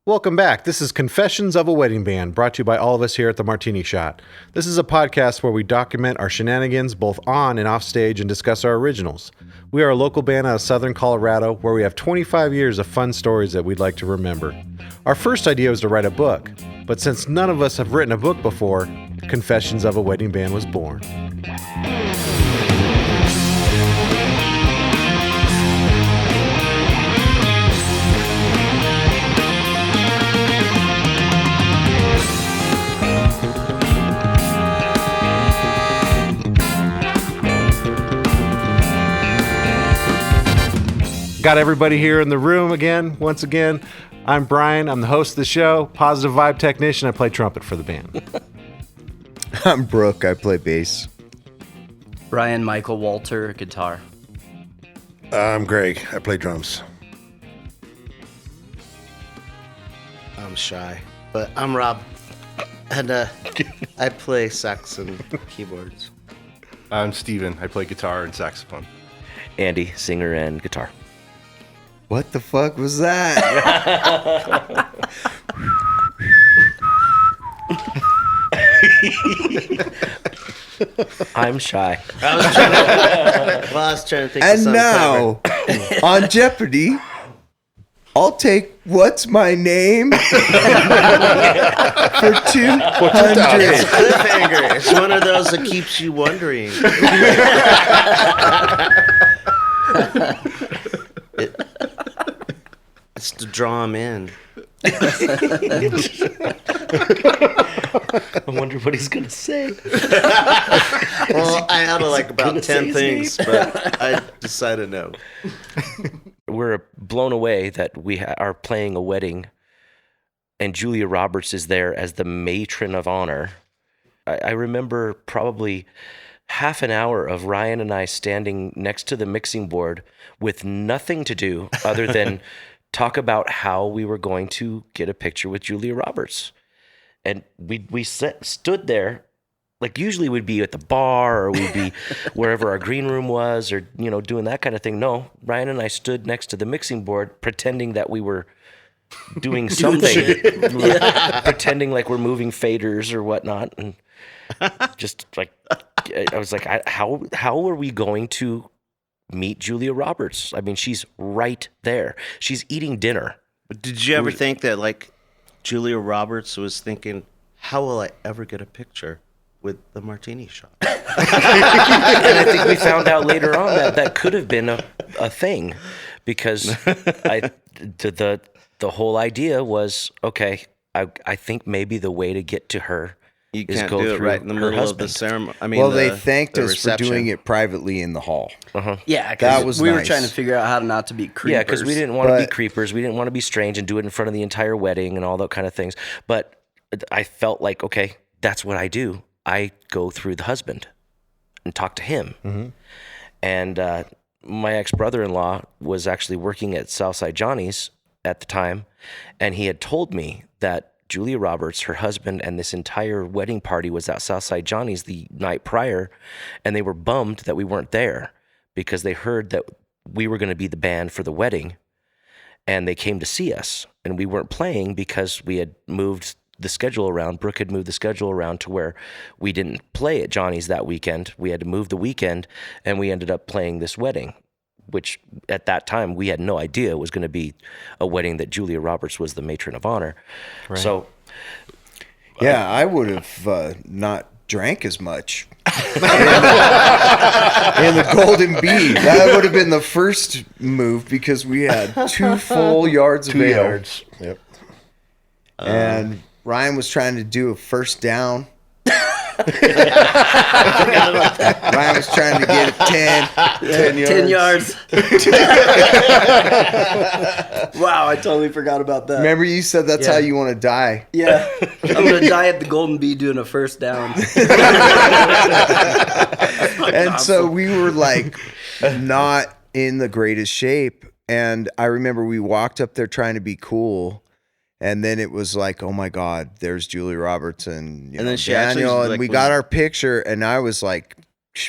Welcome back. This is Confessions of a Wedding Band, brought to you by all of us here at the Martini Shot. This is a podcast where we document our shenanigans both on and off stage and discuss our originals. We are a local band out of Southern Colorado where we have 25 years of fun stories that we'd like to remember. Our first idea was to write a book, but since none of us have written a book before, Confessions of a Wedding Band was born. Got everybody here in the room again, once again. I'm Brian. I'm the host of the show, positive vibe technician. I play trumpet for the band. I'm Brooke. I play bass. Brian, Michael, Walter, guitar. I'm Greg. I play drums. I'm Shy, but I'm Rob, and I play sax and keyboards. I'm Steven. I play guitar and saxophone. Andy, singer and guitar. What the fuck was that? I'm Shy. I was trying to think of And something now, on Jeopardy, I'll take What's My Name for 200. cliffhanger. It's one of those that keeps you wondering. It's to draw them in. I wonder what he's gonna say. Well, I had about 10 things, but I decided no. We're blown away that we are playing a wedding, and Julia Roberts is there as the matron of honor. I remember probably half an hour of Ryan and I standing next to the mixing board with nothing to do other than talk about how we were going to get a picture with Julia Roberts. And we stood there, like usually we'd be at the bar or we'd be wherever our green room was or, doing that kind of thing. No, Ryan and I stood next to the mixing board pretending that we were doing something, pretending like we're moving faders or whatnot. And just like, I was like, how are we going to meet Julia Roberts? I mean, she's right there. She's eating dinner. But did you ever think that, Julia Roberts was thinking, how will I ever get a picture with the Martini Shot? And I think we found out later on that could have been a thing, because the whole idea was, okay, I think maybe the way to get to her You is can't go do it through right in the her middle husband. of the ceremony. I mean, Well, they thanked the us reception. for doing it privately in the hall. Yeah, That because was we were nice. trying to figure out how not to be creepers. Yeah, because we didn't want to be But- creepers. We didn't want to be strange and do it in front of the entire wedding and all that kind of things. But I felt like, okay, that's what I do. I go through the husband and talk to him. Mm-hmm. And my ex-brother-in-law was actually working at Southside Johnny's at the time, and he had told me that Julia Roberts, her husband, and this entire wedding party was at Southside Johnny's the night prior, and they were bummed that we weren't there because they heard that we were going to be the band for the wedding, and they came to see us, and we weren't playing because we had moved the schedule around. Brooke had moved the schedule around to where we didn't play at Johnny's that weekend. We had to move the weekend, and we ended up playing this wedding, which at that time we had no idea was going to be a wedding that Julia Roberts was the matron of honor. Right. So, Yeah, I would have not drank as much in the Golden Bee. That would have been the first move because we had 2 full yards of 2 ale. yards. Yep. And Ryan was trying to do a first down. Ryan was trying to get it 10 yards. 10 yards. Wow, I totally forgot about that. Remember you said that's how you want to die. Yeah. I'm going to die at the Golden Bee doing a first down. And so we were not in the greatest shape. And I remember we walked up there trying to be cool. And then it was like, oh my God, there's Julia Roberts and then she Daniel. actually, And we got our picture. And I was like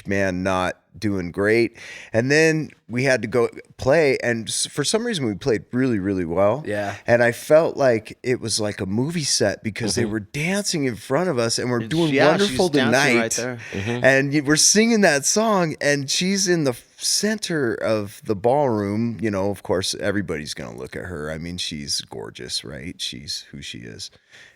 man, not doing great. And then we had to go play, and for some reason we played really, really well. Yeah. And I felt like it was like a movie set because they were dancing in front of us, and we're doing Wonderful she's dancing Tonight. right there. And we're singing that song, and she's in the center of the ballroom. You know, of course, everybody's going to look at her. I mean, she's gorgeous, right? She's who she is.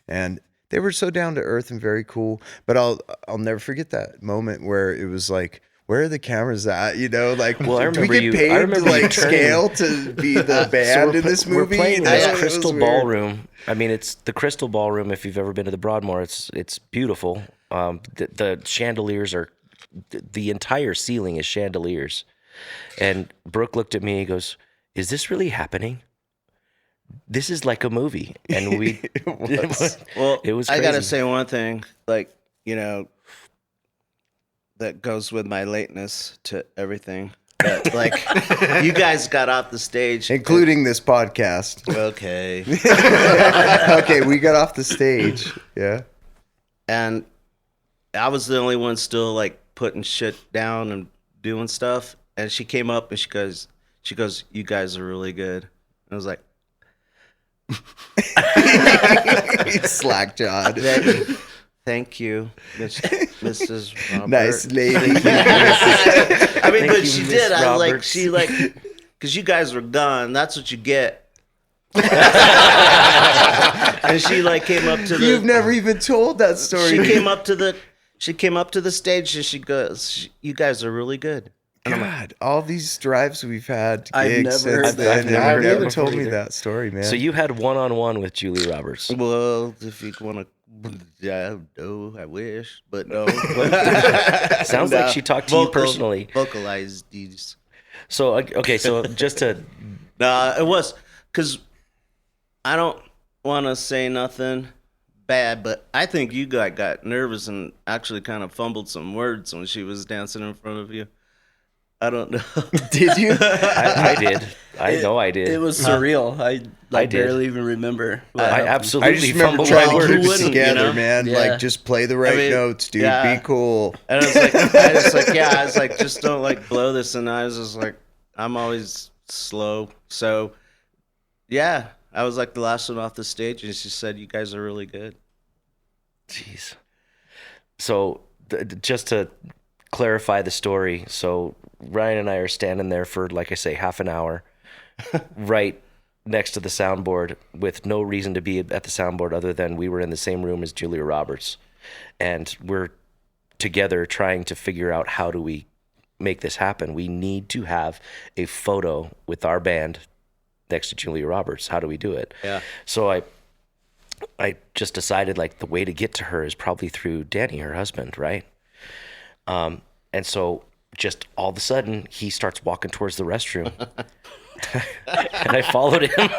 And they were so down to earth and very cool. But I'll never forget that moment where it was like, where are the cameras at? You know, like, Well, I do we remember get you- paid I to remember you like turning- scale to be the band in this movie? We're playing in I this thought it was crystal weird. ballroom. I mean, it's the crystal ballroom. If you've ever been to the Broadmoor, it's beautiful. The chandeliers are, the entire ceiling is chandeliers. And Brooke looked at me. He goes, "Is this really happening? This is like a movie." And we, Well, it was I crazy. gotta say one thing, like, you know, that goes with my lateness to everything. But, like, you guys got off the stage, Including this podcast. okay, Okay, we got off the stage. Yeah. and I was the only one still like putting shit down and doing stuff. And she came up and she goes, "You guys are really good." And I was like, Slack jawed. Thank you, Mrs. Robert. Nice lady. I mean, Thank but you, she Miss did. I was like, Roberts. she like, because you guys were gone. That's what you get. And she like came up to the. You've never even told that story. She came up to the. She came up to the stage and she goes, "You guys are really good." God, all these drives we've had, I've gigs never since heard then, that. and I've you never never told heard me either. that story, man. So you had one-on-one with Julie Roberts. Well, if you want to, yeah, no, I wish, but no. Sounds like she talked to you personally. Vocalize these. So okay, so just to Nah, it was because I don't want to say nothing bad, but I think you got nervous and actually kind of fumbled some words when she was dancing in front of you. I don't know. Did you? I did. I know I did. It was surreal. I did. barely even remember. what I happened. I absolutely just remember fumbled trying my to words. keep Who it wouldn't, together, you know? man. Yeah. Like, just play the right mean, notes, dude. yeah. Be cool. And I was like, just don't like blow this. And I was just like, I'm always slow. So, yeah, I was like the last one off the stage, and she said, "You guys are really good." Jeez. So just to clarify the story, so Ryan and I are standing there for, like I say, half an hour, right next to the soundboard, with no reason to be at the soundboard other than we were in the same room as Julia Roberts, and we're together trying to figure out, how do we make this happen? We need to have a photo with our band next to Julia Roberts. How do we do it? Yeah. So I just decided, like, the way to get to her is probably through Danny, her husband, right? And so just all of a sudden, he starts walking towards the restroom. And I followed him.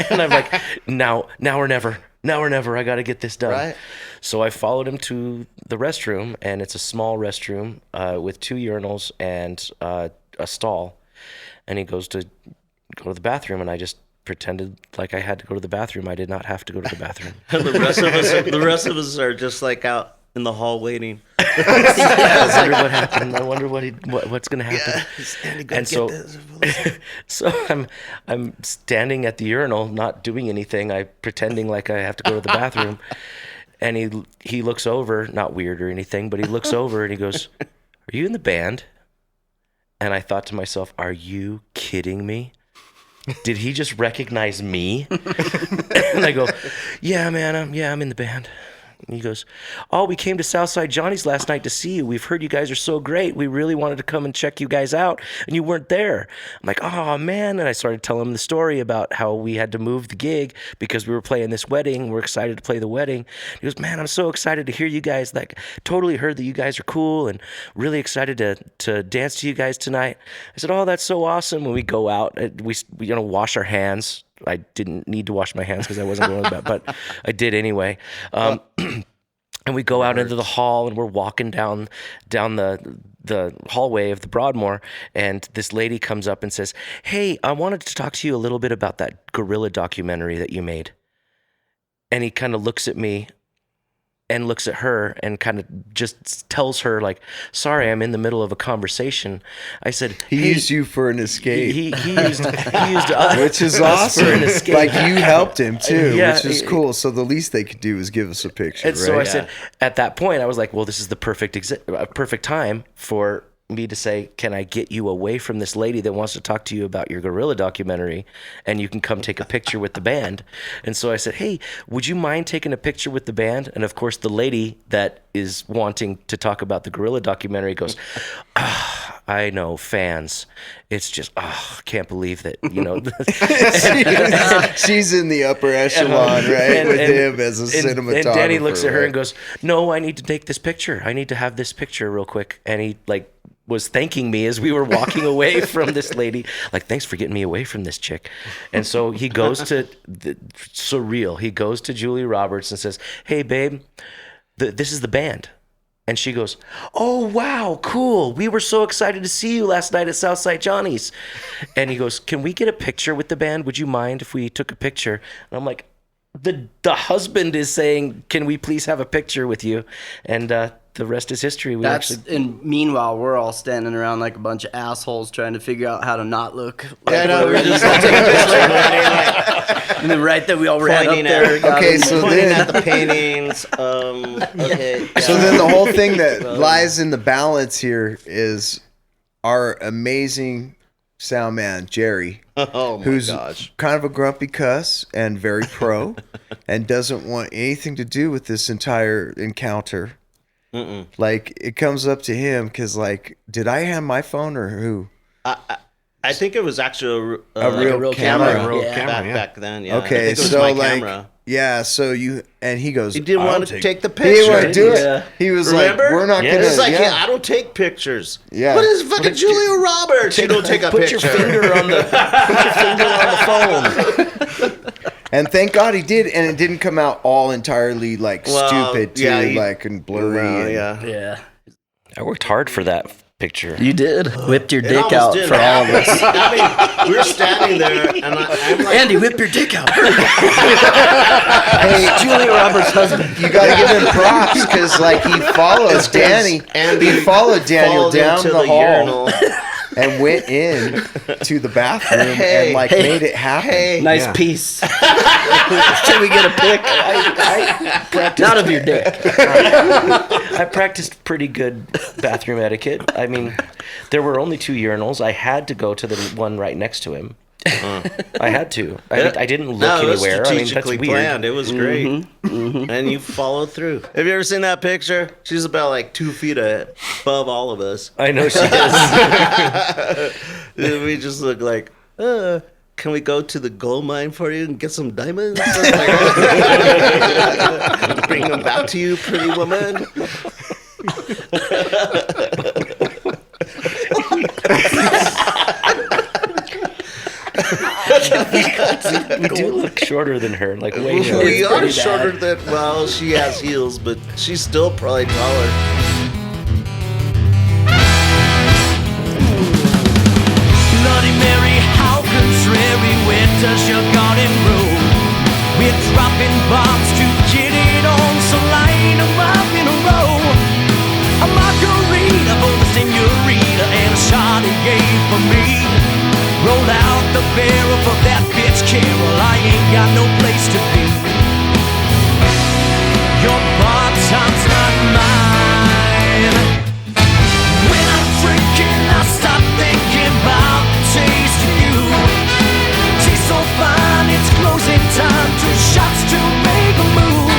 And I'm like, now or never. Now or never. I got to get this done. Right. So I followed him to the restroom, and it's a small restroom with 2 urinals and a stall. And he goes to go to the bathroom, and I just pretended like I had to go to the bathroom. I did not have to go to the bathroom. And the rest of us are just like out in the hall waiting. I wonder what happened. I wonder what's going to happen. And so, so I'm standing at the urinal, not doing anything. I pretending like I have to go to the bathroom. And he looks over, not weird or anything, but he looks over and he goes, "Are you in the band?" And I thought to myself, "Are you kidding me? Did he just recognize me?" And I go, "Yeah, man, I'm in the band." And he goes, "Oh, we came to Southside Johnny's last night to see you. We've heard you guys are so great. We really wanted to come and check you guys out, and you weren't there." I'm like, "Oh, man." And I started telling him the story about how we had to move the gig because we were playing this wedding. We're excited to play the wedding. He goes, "Man, I'm so excited to hear you guys. Like, totally heard that you guys are cool and really excited to dance to you guys tonight." I said, "Oh, that's so awesome." When we go out, we wash our hands. I didn't need to wash my hands because I wasn't going to bed, but I did anyway. And we go out into the hall, and we're walking down the hallway of the Broadmoor, and this lady comes up and says, "Hey, I wanted to talk to you a little bit about that gorilla documentary that you made." And he kind of looks at me, and looks at her and kind of just tells her, like, sorry, I'm in the middle of a conversation. I said, He used you for an escape. He used us, which is us for an awesome. escape. Like, you helped him too, Yeah, which is cool. So the least they could do is give us a picture, And right? so I said, at that point, I was like, well, this is the perfect time for me to say, can I get you away from this lady that wants to talk to you about your gorilla documentary, and you can come take a picture with the band? And so I said, hey, would you mind taking a picture with the band? And of course, the lady that is wanting to talk about the gorilla documentary goes, I know, fans. It's just, I can't believe that, you know. She's in the upper echelon, right? With him as a cinematographer. And Danny looks at her right? and goes, no, I need to take this picture. I need to have this picture real quick. And he was thanking me as we were walking away from this lady. Like, thanks for getting me away from this chick. And so he goes to, surreal. He goes to Julia Roberts and says, hey, babe, this is the band. And she goes, oh, wow, cool. We were so excited to see you last night at Southside Johnny's. And he goes, can we get a picture with the band? Would you mind if we took a picture? And I'm like, the husband is saying, can we please have a picture with you? And the rest is history. And meanwhile, we're all standing around like a bunch of assholes trying to figure out how to not look. Yeah, I know. we're just all taking pictures. And then right there, we all ran up Pointing there. at, Okay, so pointing then- at the paintings. Okay. Yeah. So then the whole thing that lies in the balance here is our amazing sound man, Jerry, Oh my who's gosh. kind of a grumpy cuss and very pro and doesn't want anything to do with this entire encounter. Like, it comes up to him because, like, did I hand my phone or who? I think it was actually A real camera. Real Yeah. camera, back then. Yeah. I Okay, think it was so my like, camera. yeah, so and he goes, He didn't "I'll want to take the He picture. didn't want to do it. Yeah. He was Remember? like, we're not Yeah. gonna. It's like, yeah. I don't take pictures. Yeah. But it's fucking Julia Roberts. You don't take a put picture. your finger on the phone. And thank God he did, and it didn't come out all entirely like Well, stupid too, yeah, like and blurry. Well, and- yeah. Yeah. I worked hard for that picture. You did. Whipped your It dick almost out didn't for all of us. happen. I mean, we were standing there, and I'm like, Andy, whip your dick out. Hey, Julia Roberts' husband. you got to give him props because like he followed Danny. Andy He followed Daniel followed down into the hall urinal. and went in to the bathroom Hey, and like hey, made it happen. Hey, Nice Yeah. piece. Should we get a pic? Not of your dick. I practiced pretty good bathroom etiquette. I mean, there were only 2 urinals. I had to go to the one right next to him. I had to. I didn't look no, it was anywhere. I mean, that's strategically weird. planned. It was great. And you followed through. Have you ever seen that picture? She's about like 2 feet above all of us. I know she is. We just look like, can we go to the gold mine for you and get some diamonds? Bring them back to you, pretty woman. We do look shorter than her, like way shorter. We are pretty shorter than, well, she has heels, but she's still probably taller. Bloody Mary, how contrary, where does your garden grow? We're dropping bombs to get it on, so line them up in a row. A margarita for the senorita and a Chardonnay for me. Roll out the barrel for that bitch Carol, I ain't got no place to be. Your part-time's not mine. When I'm drinking, I stop thinking about the taste of you. Tastes so fine, it's closing time. 2 shots to make a move.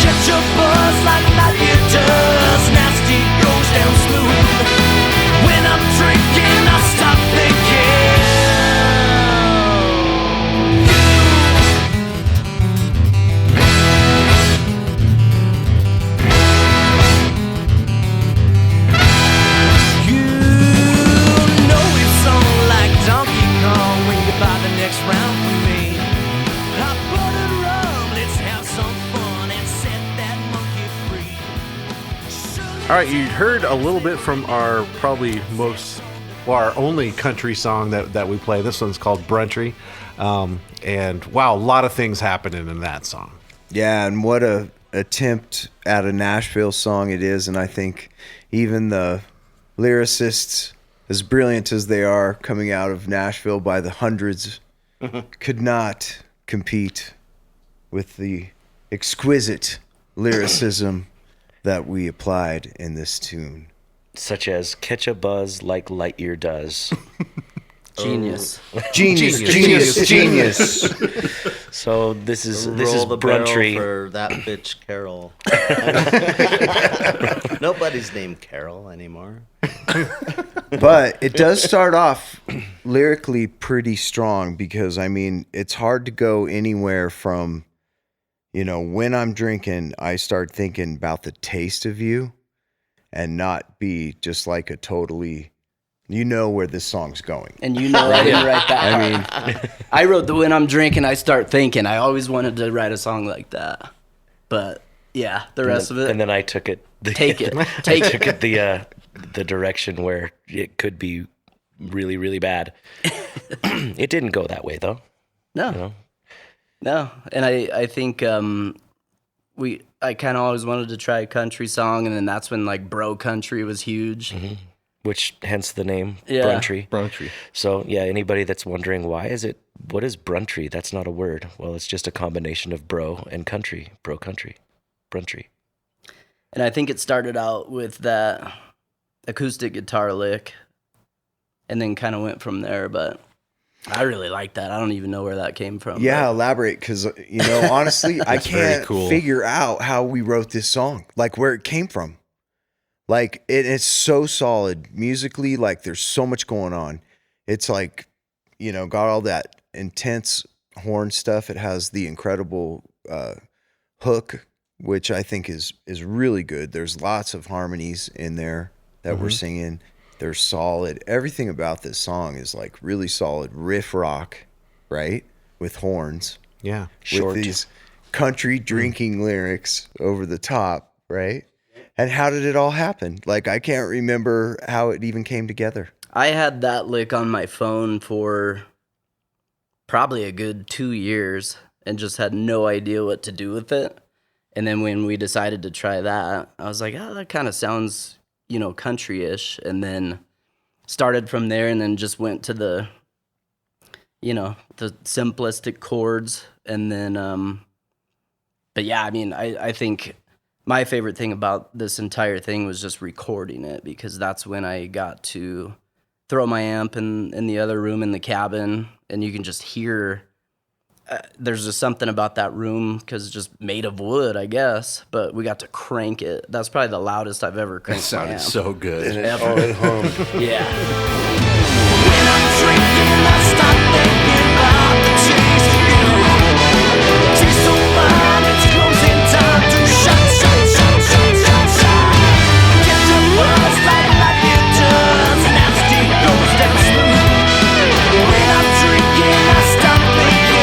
Catch a buzz like life it does. Nasty goes down smooth. When I'm drinking, I stop thinking. You know it's on like Donkey Kong when you buy the next round from me. Hot buttered rum, let's have some fun and set that monkey free. All right, you heard a little bit from our probably our only country song that we play. This one's called Brountry. And wow, a lot of things happening in that song. Yeah, and what a attempt at a Nashville song it is, and I think even the lyricists, as brilliant as they are coming out of Nashville by the hundreds, could not compete with the exquisite lyricism that we applied in this tune. Such as catch a buzz like Lightyear does. Genius. Genius. So this is Roll the barrel Brountry. for that bitch Carol. Nobody's named Carol anymore. But it does start off lyrically pretty strong because, I mean, it's hard to go anywhere from, when I'm drinking, I start thinking about the taste of you and not be just like a totally, where this song's going. And I didn't write that. I wrote the when I'm drinking, I start thinking. I always wanted to write a song like that. But yeah, the rest of it. And then I took it. Take it. I took it the direction where it could be really, really bad. It didn't go that way though. No. No. And I think I kind of always wanted to try a country song, and then that's when like bro country was huge. Mm-hmm. Which hence the name Yeah. Brountry. So yeah, anybody that's wondering what is Brountry? That's not a word. Well, it's just a combination of bro and country. Bro country. Brountry. And I think it started out with that acoustic guitar lick and then kind of went from there, but I really like that. I don't even know where that came from. Yeah, elaborate, because, honestly, I can't figure out how we wrote this song, like where it came from. Like, it's so solid musically, like there's so much going on. It's like, got all that intense horn stuff. It has the incredible hook, which I think is really good. There's lots of harmonies in there that we're singing. They're solid. Everything about this song is like really solid riff rock, right? With horns. Yeah. With these country drinking lyrics over the top, right? And how did it all happen? Like, I can't remember how it even came together. I had that lick on my phone for probably a good 2 years and just had no idea what to do with it. And then when we decided to try that, I was like, oh, that kind of sounds, country-ish. And then started from there and then just went to the simplistic chords. And then, but yeah, I think my favorite thing about this entire thing was just recording it, because that's when I got to throw my amp in the other room in the cabin, and you can just hear. There's just something about that room because it's just made of wood, I guess. But we got to crank it. That's probably the loudest I've ever cranked. It sounded my amp. so good. Ever. It hummed. Yeah. When I'm drinking, I stop thinking about the taste of you. Tastes so fine, it's closing time to shut. Get the buzz like it does, nasty goes down smooth. When I'm drinking, I stop thinking.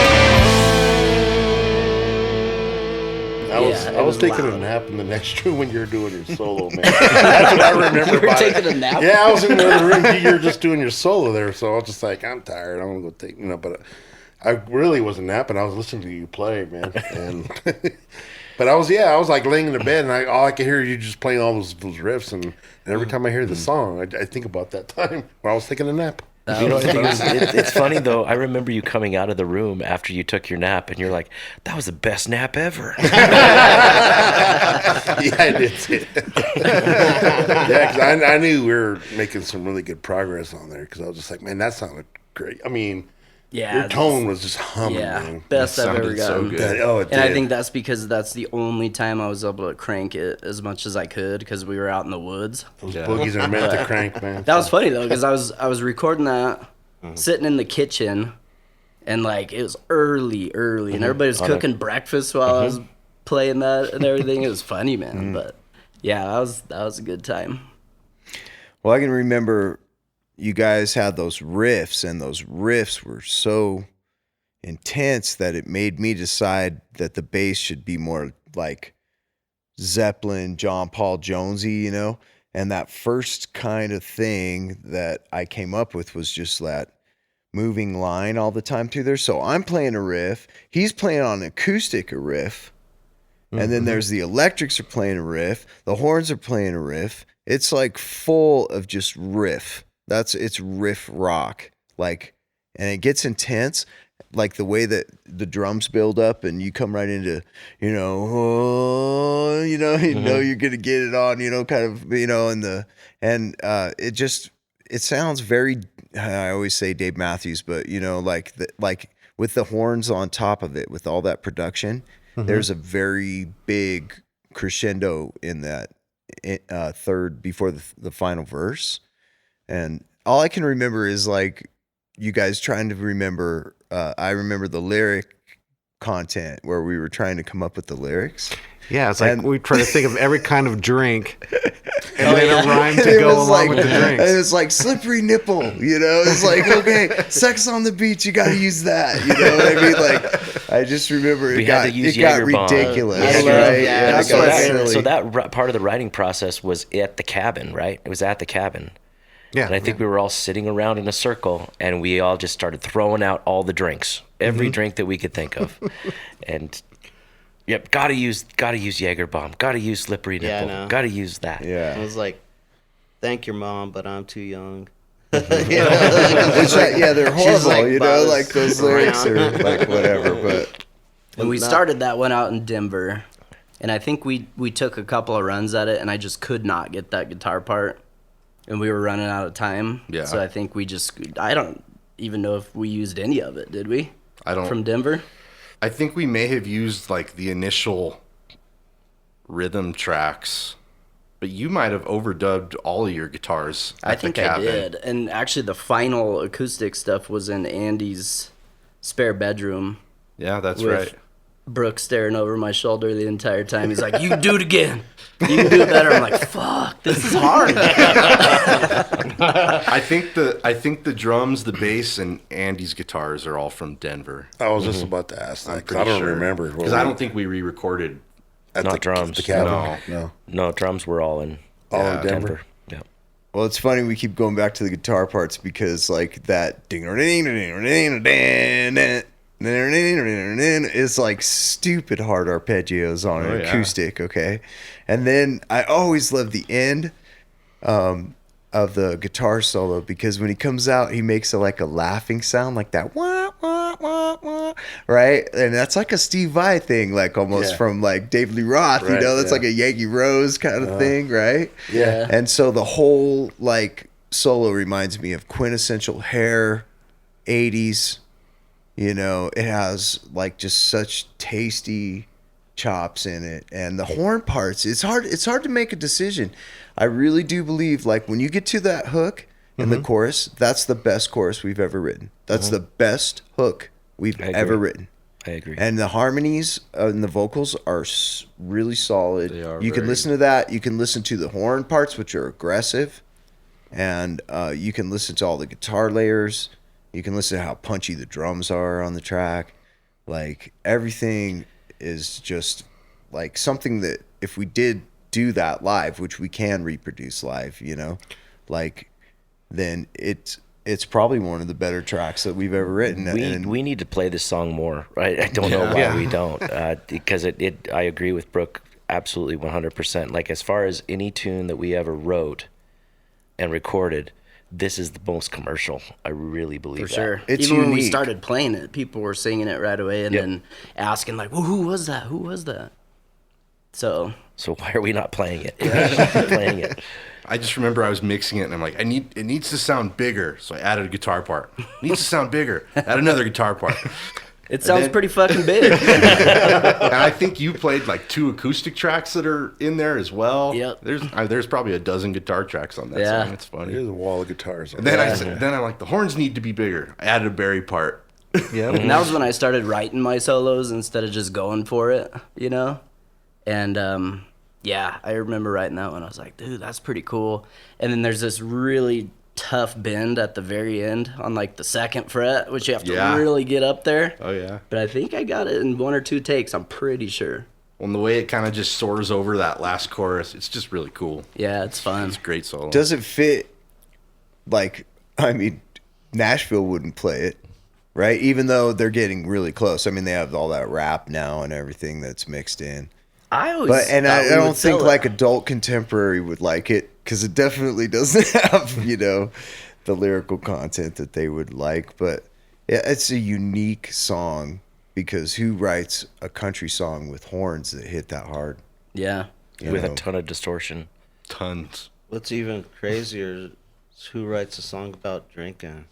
I was taking a nap in the next room when you were doing your solo, man. That's what I remember. You were about taking it. a nap? Yeah, I was in the other room. You were just doing your solo there, so I was just like, I'm tired. I'm gonna go take, But I really wasn't napping. I was listening to you play, man. And but I was like laying in the bed, and all I could hear you just playing all those riffs, and every time I hear the song, I think about that time where I was taking a nap. It's funny though. I remember you coming out of the room after you took your nap, and you're like, "That was the best nap ever." Yeah, I did. Yeah, because I knew we were making some really good progress on there. Because I was just like, man, that sounded great. Yeah. Your tone was just humming. Yeah, Man. best I've ever Sounded so gotten. good. Oh, it And I did. think that's because that's the only time I was able to crank it as much as I could, because we were out in the woods. Those boogies are meant to crank, man. That was funny though, because I was recording that sitting in the kitchen, and like it was early, and everybody was cooking breakfast while I was playing that and everything. It was funny, man. But yeah, that was a good time. Well, I can remember you guys had those riffs, and those riffs were so intense that it made me decide that the bass should be more like Zeppelin, John Paul Jonesy, And that first kind of thing that I came up with was just that moving line all the time through there. So I'm playing a riff, he's playing on acoustic a riff, And then there's the electrics are playing a riff, the horns are playing a riff. It's like full of just riff. It's riff rock. Like, and it gets intense, like the way that the drums build up and you come right into, you know, you know you're gonna get it on, you know, kind of, you know, it sounds very, I always say Dave Matthews, but you know, like with the horns on top of it, with all that production, there's a very big crescendo in that third before the final verse. And all I can remember is like you guys trying to remember, I remember the lyric content where we were trying to come up with the lyrics. Yeah, it's like And- we try to think of every kind of drink and then a rhyme to It go was along like, with the drinks. and it's like slippery nipple, you know. It's like, okay, sex on the beach, you got to use that. You know what I mean? Like, I just remember We it had got to use ridiculous, Jägerbomb. right? Yeah, it that's got what silly. So that part of the writing process was at the cabin, right? It was at the cabin. Yeah, And I think we were all sitting around in a circle, and we all just started throwing out all the drinks, every drink that we could think of, and yep, gotta use Jägerbomb, gotta use slippery Yeah, I nipple, know. gotta use that. I Yeah. was like, thank your mom, but I'm too young. Which, yeah, they're horrible, like, you know, buzz like those lyrics are around. like whatever, but And we started that one out in Denver, and I think we took a couple of runs at it, and I just could not get that guitar part, and we were running out of time. Yeah. So I think I don't even know if we used any of it, did we? I don't. From Denver? I think we may have used like the initial rhythm tracks, but you might have overdubbed all of your guitars. I at the think I cabin. did. And actually, the final acoustic stuff was in Andy's spare bedroom. Yeah, that's with right. Brooke staring over my shoulder the entire time. He's like, "You can do it again. You can do it better." I'm like, "Fuck, this is hard." I think the drums, the bass, and Andy's guitars are all from Denver. I was just about to ask that I'm 'cause pretty I don't sure. remember Because I don't think we re-recorded. at Not drums. The cabin. No. No. No, drums were all in All Yeah, in Denver. Yeah. well, it's funny we keep going back to the guitar parts because like that ding is like stupid hard arpeggios on an yeah. acoustic, okay? And then I always love the end of the guitar solo because when he comes out, he makes like a laughing sound like that, wah, wah, wah, wah, right? And that's like a Steve Vai thing, like almost Yeah. from like David Lee Roth, you Right, know? That's yeah. like a Yankee Rose kind of thing, right? Yeah. And so the whole like solo reminds me of quintessential Hair, 80s. You know, it has like just such tasty chops in it, and the horn parts. It's hard to make a decision. I really do believe like when you get to that hook in the chorus, that's the best chorus we've ever written. That's the best hook we've I agree. ever written. I agree. And the harmonies and the vocals are really solid. They are You can very- listen to that. You can listen to the horn parts, which are aggressive, and you can listen to all the guitar layers. You can listen to how punchy the drums are on the track. Like everything is just like something that if we did do that live, which we can reproduce live, you know, like then it's probably one of the better tracks that we've ever written. We need to play this song more, right? I don't know why we don't, because I agree with Brooke absolutely 100%. Like as far as any tune that we ever wrote and recorded, this is the most commercial. I really believe For that. sure. It's Even when we unique. started playing it, people were singing it right away and Yep. then asking like, well, who was that? Who was that? So So why are we not playing it? We should be playing it. I just remember I was mixing it, and I'm like, it needs to sound bigger, so I added a guitar part. It needs to sound bigger. Add another guitar part. it sounds then- pretty fucking big. And I think you played like 2 acoustic tracks that are in there as well. Yep. There's probably a dozen guitar tracks on that Yeah. song. It's funny. There's a wall of guitars. And then I'm like, the horns need to be bigger. I added a Barry part. And that was when I started writing my solos instead of just going for it, you know? And yeah, I remember writing that one. I was like, dude, that's pretty cool. And then there's this really tough bend at the very end on like the 2nd fret, which you have to Yeah. really get up there. Oh, yeah. But I think I got it in 1 or 2 takes. I'm pretty sure. Well, and the way it kind of just soars over that last chorus, it's just really cool. Yeah, it's fun. It's a great solo. does it fit? Like, I mean, Nashville wouldn't play it, right? Even though they're getting really close. I mean, they have all that rap now and everything that's mixed in. I always But and thought I we don't would sell think it. like adult contemporary would like it because it definitely doesn't have the lyrical content that they would like. But yeah, it's a unique song because who writes a country song with horns that hit that hard? Yeah. you with know? a ton of distortion. Tons. What's even crazier is who writes a song about drinking.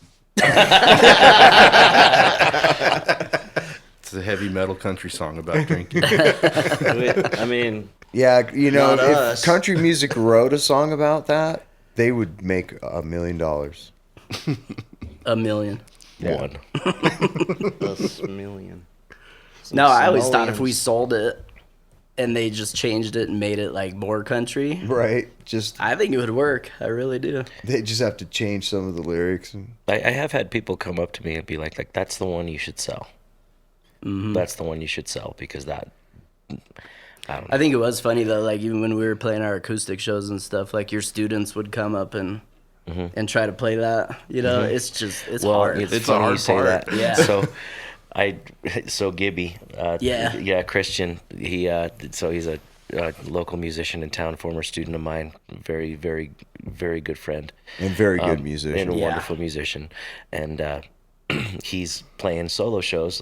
It's a heavy metal country song about drinking. I mean, Yeah, Not if us. country music wrote a song about that, they would make $1 million. $1 million. One. plus million. No, I always thought if we Simoleons. sold it and they just changed it and made it like more country, Right? Just I think it would work. I really do. they just have to change some of the lyrics. And I have had people come up to me and be like that's the one you should sell. That's the one you should sell because that. I don't know. I think it was funny though, like even when we were playing our acoustic shows and stuff, like your students would come up and try to play that. It's it's Well, hard. it's It's a funny you hard say part. that. Yeah. So Gibby, Yeah. Christian. So he's a local musician in town, former student of mine, very, very, very good friend, very good musician. and a Yeah. wonderful musician, and he's playing solo shows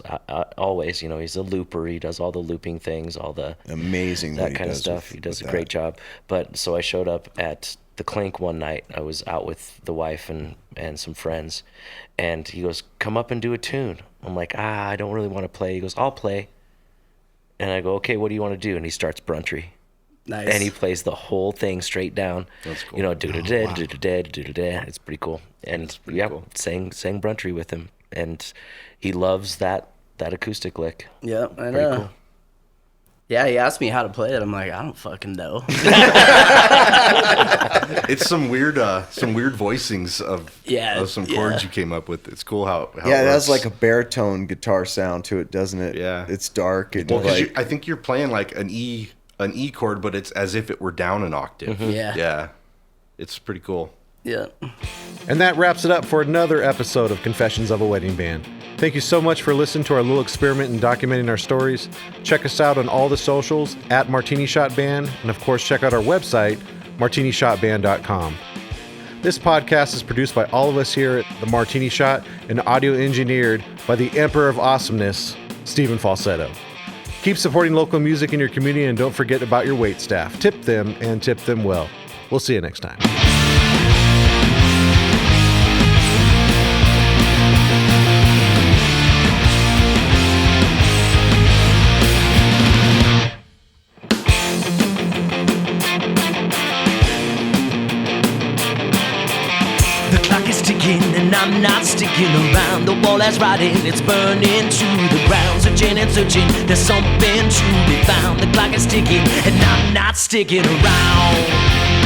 always. He's a looper. He does all the looping things, all the Amazing that what kind of does stuff. with- He does a with great that. job. But so I showed up at the Clink one night. I was out with the wife and some friends, and he goes, "Come up and do a tune." I'm like, I don't really want to play. He goes, "I'll play." And I go, "Okay, what do you want to do?" And he starts Brountry. Nice. And he plays the whole thing straight down. That's cool. Do-da-da, do-da-da, do-da-da. It's pretty cool. And sang Brountry with him. And he loves that acoustic lick. Yeah, I Pretty know. cool. Yeah, he asked me how to play it. I'm like, I don't fucking know. It's some weird voicings of some chords yeah. you came up with. It's cool how Yeah, it it has works. like a baritone guitar sound to it, doesn't it? Yeah. It's dark and Well, 'cause like I think you're playing like an E chord, but it's as if it were down an octave. Yeah. Yeah. It's pretty cool. Yeah. And that wraps it up for another episode of Confessions of a Wedding Band. Thank you so much for listening to our little experiment in documenting our stories. Check us out on all the socials at Martini Shot Band, and of course check out our website, martinishotband.com. This podcast is produced by all of us here at the Martini Shot and audio engineered by the Emperor of Awesomeness, Stephen Falsetto. Keep supporting local music in your community and don't forget about your wait staff. Tip them and tip them well. We'll see you next time. The clock is ticking and I'm not sticking around. The wall has rotted, it's burning to the ground. Searching and searching, there's something to be found. The clock is ticking and I'm not sticking around.